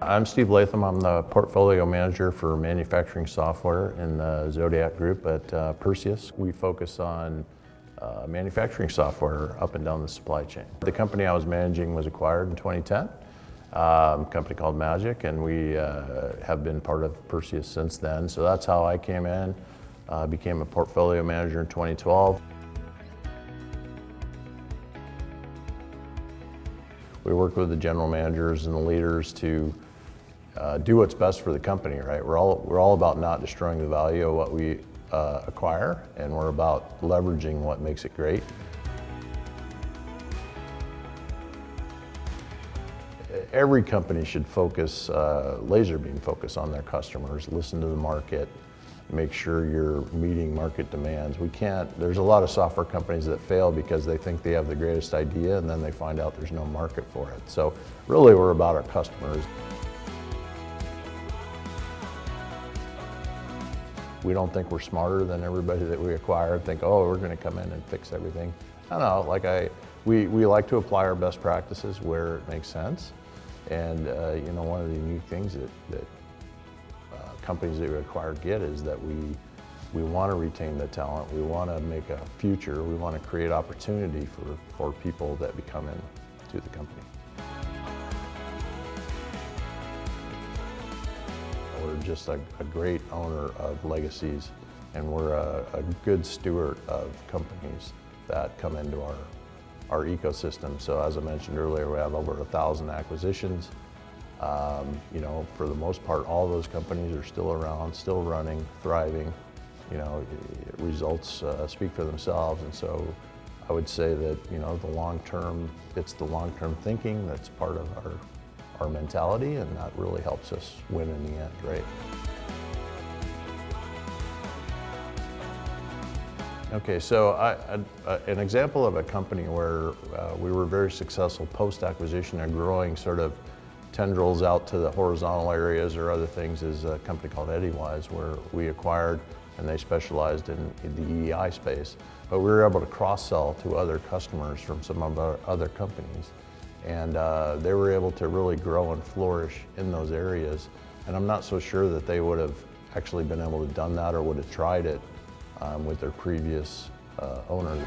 I'm Steve Latham. I'm the portfolio manager for manufacturing software in the Zodiac Group at Perseus. We focus on manufacturing software up and down the supply chain. The company I was managing was acquired in 2010, a company called Magic, and we have been part of Perseus since then. So that's how I came in, became a portfolio manager in 2012. We work with the general managers and the leaders to do what's best for the company, right? We're all about not destroying the value of what we acquire, and we're about leveraging what makes it great. Every company should focus, laser beam focus on their customers, listen to the market, make sure you're meeting market demands. There's a lot of software companies that fail because they think they have the greatest idea and then they find out there's no market for it. So really we're about our customers. We don't think we're smarter than everybody that we acquire and think, oh, we're going to come in and fix everything. I don't know, we like to apply our best practices where it makes sense. And one of the unique things that companies that we acquire get is that we want to retain the talent, we want to make a future, we want to create opportunity for people that become into the company. We're just a great owner of legacies, and we're a good steward of companies that come into our ecosystem. So as I mentioned earlier, we have over 1,000 acquisitions. For the most part, all those companies are still around, still running, thriving. Results speak for themselves, and so I would say that it's the long-term thinking that's part of our mentality, and that really helps us win in the end, right? Okay, so an example of a company where we were very successful post-acquisition and growing sort of tendrils out to the horizontal areas or other things is a company called Eddywise, where we acquired, and they specialized in the EEI space. But we were able to cross-sell to other customers from some of our other companies. And they were able to really grow and flourish in those areas. And I'm not so sure that they would have actually been able to done that or would have tried it with their previous owners.